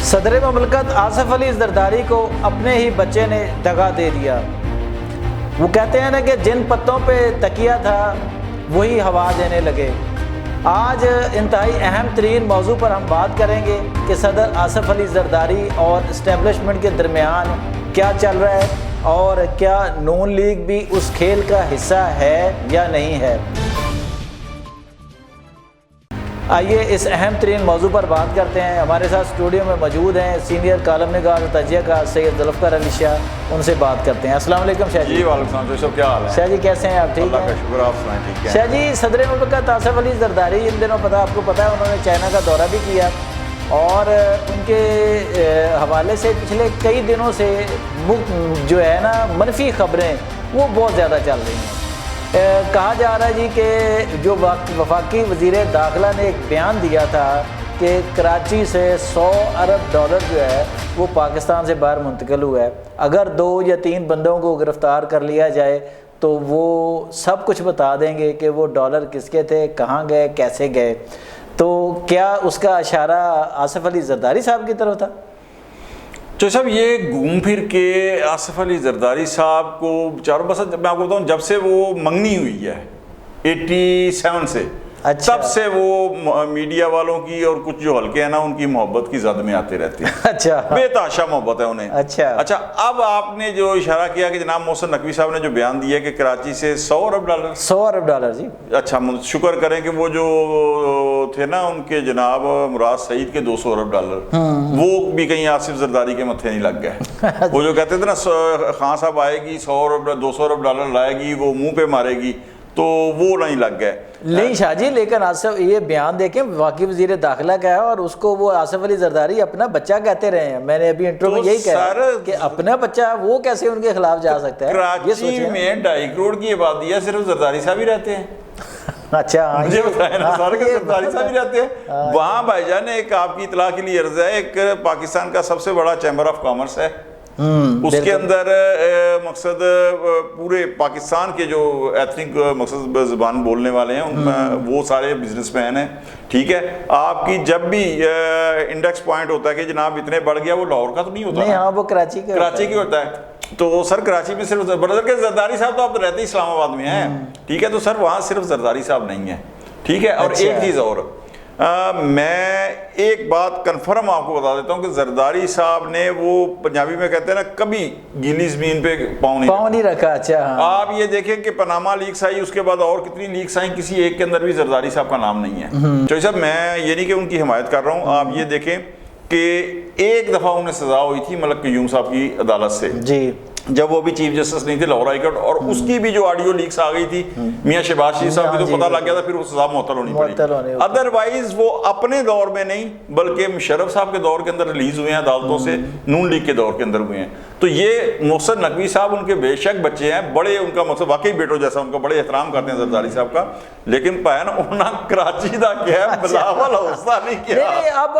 صدر مملکت آصف علی زرداری کو اپنے ہی بچے نے دغا دے دیا۔ وہ کہتے ہیں نا کہ جن پتوں پہ تکیہ تھا وہی ہوا دینے لگے۔ آج انتہائی اہم ترین موضوع پر ہم بات کریں گے کہ صدر آصف علی زرداری اور اسٹیبلشمنٹ کے درمیان کیا چل رہا ہے اور کیا نون لیگ بھی اس کھیل کا حصہ ہے یا نہیں ہے۔ آئیے اس اہم ترین موضوع پر بات کرتے ہیں۔ ہمارے ساتھ اسٹوڈیو میں موجود ہیں سینئر کالم نگار اور تجزیہ کار سید ذوالفقار علی شاہ، ان سے بات کرتے ہیں۔ السلام علیکم شاہ جی۔ وعلیکم السلام، کیا حال ہے شاہ جی؟ کیسے ہیں آپ؟ ٹھیک ہیں؟ اللہ کا شکر، آپ سنائیں ٹھیک ہے؟ شاہ جی، صدر مملکت آصف علی زرداری ان دنوں آپ کو پتہ ہے انہوں نے چائنا کا دورہ بھی کیا اور ان کے حوالے سے پچھلے کئی دنوں سے جو ہے نا منفی خبریں وہ بہت زیادہ چل رہی ہیں۔ کہا جا رہا ہے جی کہ جو وفاقی وزیر داخلہ نے ایک بیان دیا تھا کہ کراچی سے 100 ارب ڈالر جو ہے وہ پاکستان سے باہر منتقل ہوا ہے، اگر 2 یا 3 بندوں کو گرفتار کر لیا جائے تو وہ سب کچھ بتا دیں گے کہ وہ ڈالر کس کے تھے، کہاں گئے، کیسے گئے۔ تو کیا اس کا اشارہ آصف علی زرداری صاحب کی طرف تھا؟ تو صاحب یہ گھوم پھر کے آصف علی زرداری صاحب کو چاروں بس میں آپ کو بتاؤں، جب سے وہ منگنی ہوئی ہے 87 سے، تب سے وہ میڈیا والوں کی اور کچھ جو حلقے ہیں نا ان کی محبت کی زد میں آتے رہتے ہیں۔ اچھا، بے تحاشا محبت ہے انہیں۔ اچھا، اب آپ نے جو اشارہ کیا کہ جناب محسن نقوی صاحب نے جو بیان دیا کہ کراچی سے 100 ارب ڈالر جی، اچھا شکر کریں کہ وہ جو تھے نا ان کے جناب مراد سعید کے 200 ارب ڈالر وہ بھی کہیں آصف زرداری کے متھے نہیں لگ گئے۔ وہ جو کہتے تھے نا خان صاحب آئے گی 200 ارب ڈالر لائے گی، وہ منہ پہ مارے گی، تو وہ نہیں لگ گئے۔ نہیں شاہ جی، لیکن آصف یہ بیان دیکھیں وفاقی وزیر داخلہ کا ہے اور اس کو وہ آصف علی زرداری اپنا بچہ کہتے رہے ہیں۔ میں نے ابھی انٹرو میں یہی کہا کہ اپنا بچہ وہ کیسے ان کے خلاف جا سکتا ہے؟ کراچی میں 2.5 کروڑ کی آبادی ہے، صرف زرداری صاحب ہی رہتے ہیں۔ اچھا، مجھے بتائیں نا، سارے کے زرداری صاحب ہی رہتے ہیں وہاں۔ بھائی جان ایک آپ کی اطلاع کے لیے عرض ہے، ایک پاکستان کا سب سے بڑا چیمبر آف کامرس ہے، اس کے اندر مقصد پورے پاکستان کے جو ایتھنک مقصد زبان بولنے والے ہیں وہ سارے بزنس مین ہیں، ٹھیک ہے۔ آپ کی جب بھی انڈیکس پوائنٹ ہوتا ہے کہ جناب اتنے بڑھ گیا، وہ لاہور کا تو نہیں ہوتا، ہاں وہ کراچی کی ہوتا ہے۔ تو سر کراچی میں صرف بردر کے زرداری صاحب تو آپ رہتے ہی اسلام آباد میں ہیں، ٹھیک ہے، تو سر وہاں صرف زرداری صاحب نہیں ہے، ٹھیک ہے۔ اور ایک چیز اور میں ایک بات کنفرم آپ کو بتا دیتا ہوں کہ زرداری صاحب نے وہ پنجابی میں کہتے ہیں نا کبھی گیلی زمین پہ پاؤں نہیں رکھا۔ اچھا، آپ یہ دیکھیں کہ پاناما لیکس آئی، اس کے بعد اور کتنی لیکس آئیں، کسی ایک کے اندر بھی زرداری صاحب کا نام نہیں ہے۔ چوہدری صاحب میں یہ نہیں کہ ان کی حمایت کر رہا ہوں، آپ یہ دیکھیں کہ ایک دفعہ انہیں سزا ہوئی تھی ملک قیوم صاحب کی عدالت سے، جی، جب وہ بھی چیف جسٹس نہیں تھے لاہور ہائی کورٹ، اور اس کی بھی جو آڈیو لیکس آ گئی تھی میاں شہباز شریف صاحب کی، تو پتہ لگ گیا تھا، پھر وہ سزا معطل ہونی پڑی۔ ادروائز وہ اپنے دور میں نہیں بلکہ مشرف صاحب کے دور کے اندر ریلیز ہوئے ہیں عدالتوں سے، نون لیگ کے دور کے اندر ہوئے ہیں۔ تو یہ محسن نقوی صاحب ان کے بے شک بچے ہیں، بڑے ان کا مقصد واقعی بیٹوں جیسا، ان کا بڑے احترام کرتے ہیں زرداری صاحب کا، لیکن پایا نا انہوں نے کراچی دا کیا ہے بلاول حوصلہ نہیں کیا۔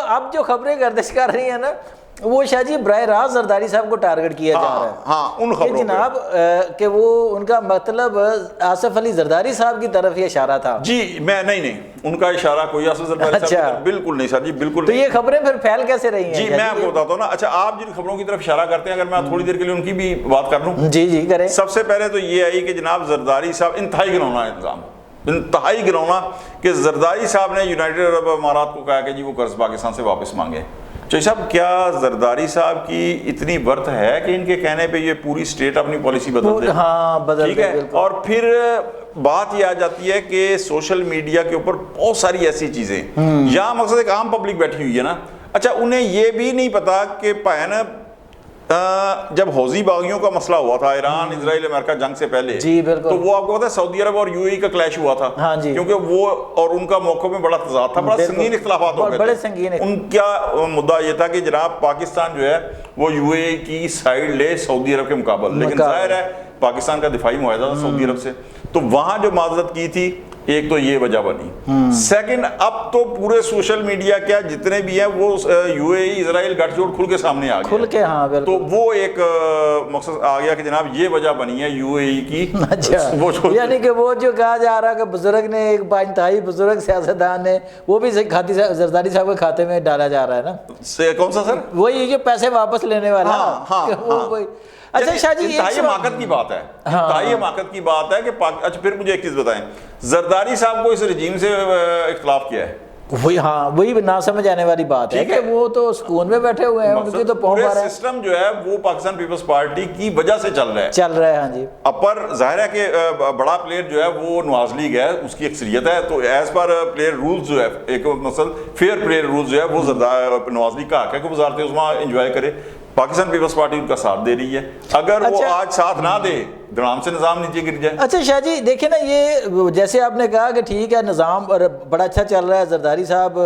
اب جو خبریں گردش کر رہی ہیں نا وہ شاہ جی براہ راست زرداری صاحب کو ٹارگٹ کیا جا رہا ہے۔ ہاں، ان خبروں جناب کہ وہ ان کا مطلب آصف علی زرداری صاحب کی طرف یہ اشارہ تھا۔ جی میں نہیں ان کا اشارہ کوئی آصف زرداری صاحب بالکل نہیں سر جی، بالکل۔ تو یہ خبریں پھر پھیل کیسے رہی ہیں؟ جی میں آپ کو بتاتا ہوں نا۔ اچھا، آپ جن خبروں کی طرف اشارہ کرتے ہیں، اگر میں تھوڑی دیر کے لیے ان کی بھی بات کر لوں۔ جی جی کریں۔ سب سے پہلے تو یہ آئی کہ جناب زرداری صاحب انتہائی گنونا الزام، انتہائی گنونا کہ زرداری صاحب نے یونائٹڈ عرب امارات کو کہا کہ جی وہ قرض پاکستان سے واپس مانگے۔ چوہدری صاحب کیا زرداری صاحب کی اتنی ورتھ ہے کہ ان کے کہنے پہ یہ پوری اسٹیٹ اپنی پالیسی بدل دے؟ ہاں بدل ٹھیک ہے۔ اور پھر بات یہ آ جاتی ہے کہ سوشل میڈیا کے اوپر بہت ساری ایسی چیزیں، یہاں مقصد ایک عام پبلک بیٹھی ہوئی ہے نا، اچھا انہیں یہ بھی نہیں پتا کہ پایا نا جب حوثی باغیوں کا مسئلہ ہوا تھا ایران اسرائیل امریکہ جنگ سے پہلے، جی بالکل، تو وہ آپ کو پتا ہے سعودی عرب اور یو اے ای کا کلیش ہوا تھا، ہاں جی، کیونکہ وہ اور ان کا موقع میں بڑا تضاد تھا، بڑا سنگین اختلافات ہو گئے، بڑے سنگین۔ ان کا مدعا یہ تھا کہ جناب پاکستان جو ہے وہ یو اے ای کی سائیڈ لے سعودی عرب کے مقابل، لیکن ظاہر ہے پاکستان کا دفاعی معاہدہ تھا سعودی عرب سے، تو وہاں جو معذرت کی تھی ایک تو یہ وجہ بنی. سیکنڈ, اب تو پورے سوشل میڈیا کیا جتنے بھی ہیں وہ یو اے ای اسرائیل گٹھ جوڑ کھل کے سامنے آ گیا, کھل کے, ہاں بالکل. تو وہ ایک مقصد آ گیا کہ جناب یہ وجہ بنی ہے یو اے ای کی. اچھا, یعنی کہ وہ جو کہا جا رہا کہ بزرگ نے, ایک انتہائی بزرگ سیاستدان نے, وہ بھی زرداری صاحب کے کھاتے میں ڈالا جا رہا ہے نا. کون سا سر؟ وہی جو پیسے واپس لینے والا. اچھا شاہ جی, انتہائی حماقت کی بات ہے, انتہائی حماقت کی بات ہے کہ اچھا پھر مجھے ایک چیز بتائیں, زرداری صاحب کو اس رجیم سے اختلاف کیا ہے؟ وہی, ہاں وہی نہ سمجھ آنے والی بات ہے کہ وہ تو سکون میں بیٹھے ہوئے ہیں, ان کی تو پہنچ رہا ہے. سسٹم جو ہے وہ پاکستان پیپلز پارٹی کی وجہ سے چل رہا ہے. ہاں جی. اپر ظاہر ہے کہ بڑا پلیئر جو ہے وہ نواز لیگ ہے, اس کی اکثریت ہے, تو ایز پر پلیئر رولز جو ہے, ایک مثلا فیئر پلیئر رولز جو ہے وہ نواز لیگ کا حق ہے کہ وزارت عظمیٰ انجوائے کرے. پاکستان پیپلز پارٹی ان کا ساتھ دے رہی ہے, اگر وہ آج ساتھ نہ دے دھڑام سے نظام نیچے گر جائے. اچھا شاہ جی دیکھیں نا, یہ جیسے آپ نے کہا کہ ٹھیک ہے نظام بڑا اچھا چل رہا ہے, زرداری صاحب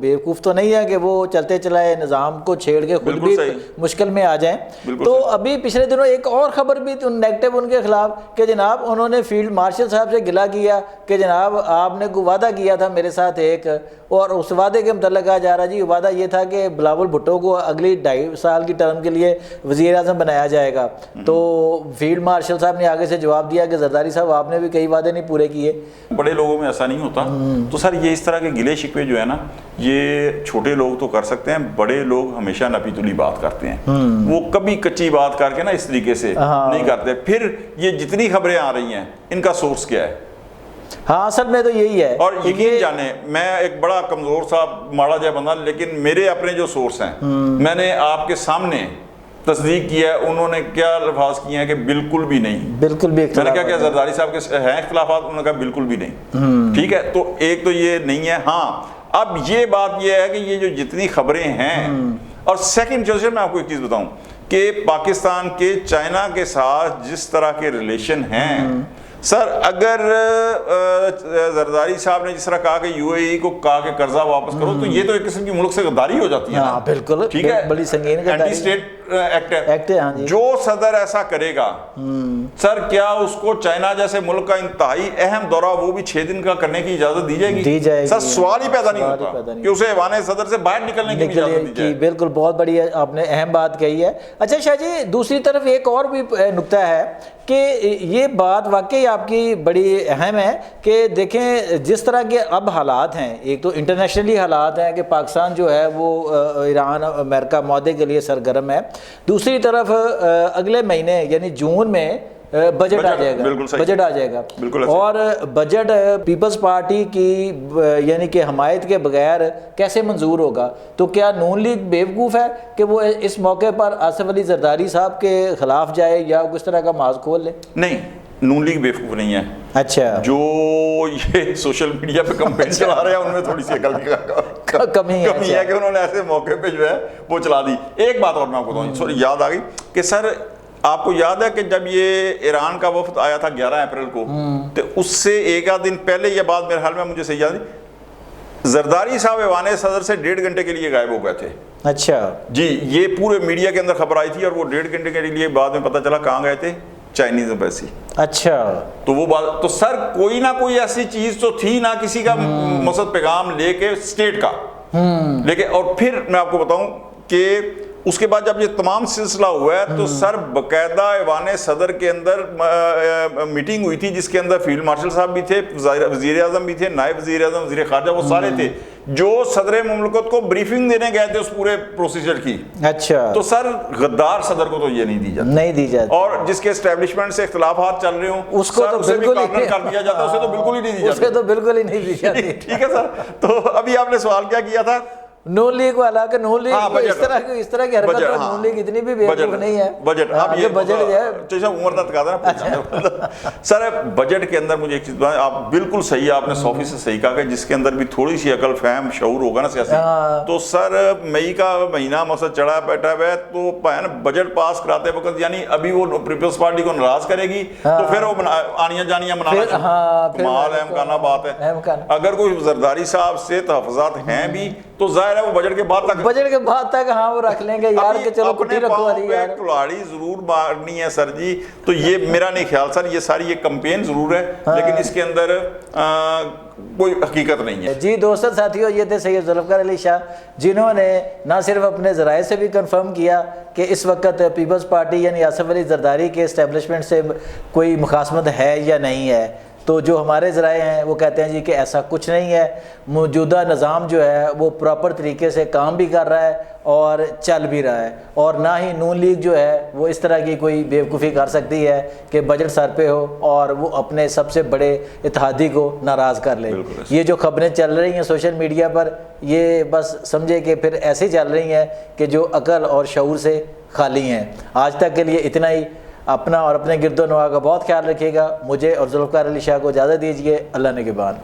بیوقوف تو نہیں ہے کہ وہ چلتے چلائے نظام کو چھیڑ کے خود بھی مشکل میں آ جائیں. تو ابھی پچھلے دنوں ایک اور خبر بھی نیگیٹو ان کے خلاف کہ جناب انہوں نے فیلڈ مارشل صاحب سے گلہ کیا کہ جناب آپ نے کوئی وعدہ کیا تھا میرے ساتھ ایک, اور اس وعدے کے متعلق کہا جا رہا جی وعدہ یہ تھا کہ بلاول بھٹو کو اگلی 2.5 سال کی ٹرم کے لیے وزیر اعظم بنایا جائے گا. تو فیلڈ مارشل صاحب نے آگے سے جواب دیا کہ زرداری صاحب آپ نے بھی کئی وعدے نہیں پورے کیے. بڑے لوگوں میں ایسا نہیں ہوتا. تو سر یہ اس طرح کے گلے شکوے جو ہے نا, یہ چھوٹے لوگ تو کر سکتے ہیں, بڑے لوگ ہمیشہ نپی تلی بات کرتے ہیں. وہ کبھی کچی بات کر کے نا اس طریقے سے نہیں کرتے. پھر یہ جتنی خبریں آ رہی ہیں ان کا سورس کیا ہے؟ ہاں اصل میں تو یہی ہے. اور یقین جانے میں ایک بڑا کمزور سا ماڑا جائے بندہ, لیکن میرے اپنے جو سورس ہیں میں نے آپ کے سامنے تصدیق کیا ہے. انہوں نے کیا الفاظ کیے ہیں کہ بالکل بھی نہیں, بالکل بھی. میں نے کہا کہ زرداری صاحب کے ہیں اختلافات, انہوں نے کہا بالکل بھی نہیں. ٹھیک ہے, تو ایک تو یہ نہیں ہے. ہاں اب یہ بات یہ ہے کہ یہ جو جتنی خبریں ہیں, اور سیکنڈ چیز میں آپ کو ایک چیز بتاؤں کہ پاکستان کے چائنا کے ساتھ جس طرح کے ریلیشن ہیں سر, اگر زرداری صاحب نے جس طرح کہا کہ یو اے ای کو کہا کہ قرضہ واپس کرو, تو یہ تو ایک قسم کی ملک سے غداری ہو جاتی ہے. ہاں بالکل, ٹھیک ہے, بڑی سنگین غداری. اینٹی اسٹیٹ ایکٹ ہے. ہاں جی. جو صدر ایسا کرے گا سر, کیا اس کو چائنا جیسے ملک کا انتہائی اہم دورہ وہ بھی 6 دن کا کرنے کی اجازت دی جائے گی؟ دی جائے گی. سر سوال ہی پیدا نہیں ہوتا کہ اسے ایوان صدر سے باہر نکلنے کی اجازت دی جائے. بالکل, بہت بڑی آپ نے اہم بات کہی ہے. اچھا شاہ جی, دوسری طرف ایک اور بھی نکتہ ہے کہ یہ بات واقعی آپ کی بڑی اہم ہے کہ دیکھیں جس طرح کے اب حالات ہیں, ایک تو انٹرنیشنلی حالات ہیں کہ پاکستان جو ہے وہ ایران امریکہ معاہدے کے لیے سرگرم ہے, دوسری طرف اگلے مہینے یعنی جون میں بجٹ آ جائے گا, اور بجٹ پیپلز پارٹی کی یعنی کہ حمایت کے بغیر کیسے منظور ہوگا؟ تو کیا نون لیگ بیوقوف ہے کہ وہ اس موقع پر آصف علی زرداری صاحب کے خلاف جائے یا کس طرح کا محاذ کھول لے؟ نہیں, نون لیگ بیوقوف نہیں ہے. اچھا, جو یہ سوشل میڈیا پہ کمپین چلا رہے ہیں ان میں تھوڑی سی کمی ہے کہ انہوں نے ایسے موقع پہ جو ہے وہ چلا دی. ایک بات اور میں آپ کو بتاؤں, یاد آ گئی کہ سر آپ کو یاد ہے کہ جب یہ ایران کا وفد آیا تھا 11 اپریل کو, تو اس سے ایک آدھ دن پہلے یہ بات میرے حال میں مجھے صحیح یاد ہے, زرداری صاحب ایوان صدر سے 1.5 گھنٹے کے لیے غائب ہو گئے تھے. اچھا جی, یہ پورے میڈیا کے اندر خبر آئی تھی, اور وہ 1.5 گھنٹے کے لیے بعد میں پتہ چلا کہاں گئے تھے, چائنیز ایمبیسی. اچھا, تو وہ بات تو سر کوئی نہ کوئی ایسی چیز تو تھی نہ, کسی کا مقصد پیغام لے کے اسٹیٹ کا لے کے. اور پھر میں آپ کو بتاؤں کہ اس کے بعد جب یہ تمام سلسلہ ہوا ہے تو سر باقاعدہ ایوان صدر کے اندر میٹنگ ہوئی تھی, جس کے اندر فیلڈ مارشل صاحب بھی تھے, وزیر اعظم بھی تھے, نائب وزیر اعظم, وزیر خارجہ, وہ سارے تھے جو صدر مملکت کو بریفنگ دینے گئے تھے اس پورے پروسیجر کی. اچھا, تو سر غدار صدر کو تو یہ نہیں دی جاتی, اور جس کے اسٹیبلشمنٹ سے اختلافات چل رہے ہوں اس کو تو بالکل ہی کر دیا جاتا, اسے تو بالکل ہی نہیں دی جاتی. اسے تو بالکل ہی نہیں دی جاتی. ٹھیک ہے سر, تو ابھی آپ نے سوال کیا کیا تھا نون لیگ والا کہ نون لیگ اس طرح کی حرکت ہے, نون لیگ اتنی بھی بیوقوف نہیں ہے. بجٹ اب یہ بجٹ جو ہے عمر نہ تقاضا نا سر, بجٹ کے اندر مجھے ایک چیز بتائیں, آپ بالکل صحیح, آپ نے 100% سے صحیح کہا کہ جس کے اندر بھی تھوڑی سی عقل فہم شعور ہوگا نا سیاسی, تو سر مئی کا مہینہ مثلا چڑھا بیٹھا ہوا ہے, تو بجٹ پاس کراتے وقت یعنی ابھی وہ پیپلز پارٹی کو ناراض کرے گی تو پھر وہ آنیاں جانیاں منانا کمال ہے, امکانہ بات ہے. اگر کوئی زرداری صاحب سے تحفظات ہیں بھی تو ظاہر ہے وہ بجٹ کے بعد تک ہاں وہ رکھ لیں گے یار کہ چلو کٹی رکھو والی یار کلاڑی ضرور مارنی ہے سر جی. تو یہ میرا نہیں خیال سر, یہ ساری یہ کمپین ضرور ہے لیکن اس کے اندر کوئی حقیقت نہیں ہے. جی دوستو ساتھیو, یہ تھے سید ذوالفقار علی شاہ جنہوں نے نہ صرف اپنے ذرائع سے بھی کنفرم کیا کہ اس وقت پیپلز پارٹی یعنی آصف علی زرداری کے اسٹیبلشمنٹ سے کوئی مخاصمت ہے یا نہیں ہے. تو جو ہمارے ذرائع ہیں وہ کہتے ہیں جی کہ ایسا کچھ نہیں ہے, موجودہ نظام جو ہے وہ پراپر طریقے سے کام بھی کر رہا ہے اور چل بھی رہا ہے, اور نہ ہی نون لیگ جو ہے وہ اس طرح کی کوئی بیوقوفی کر سکتی ہے کہ بجٹ سر پہ ہو اور وہ اپنے سب سے بڑے اتحادی کو ناراض کر لے. یہ جو خبریں چل رہی ہیں سوشل میڈیا پر, یہ بس سمجھے کہ پھر ایسے چل رہی ہیں کہ جو عقل اور شعور سے خالی ہیں. آج تک کے لیے اتنا ہی. اپنا اور اپنے گرد و نواح کا بہت خیال رکھیے گا. مجھے اور ذوالفقار علی شاہ کو اجازت دیجیے. اللہ نگہبان.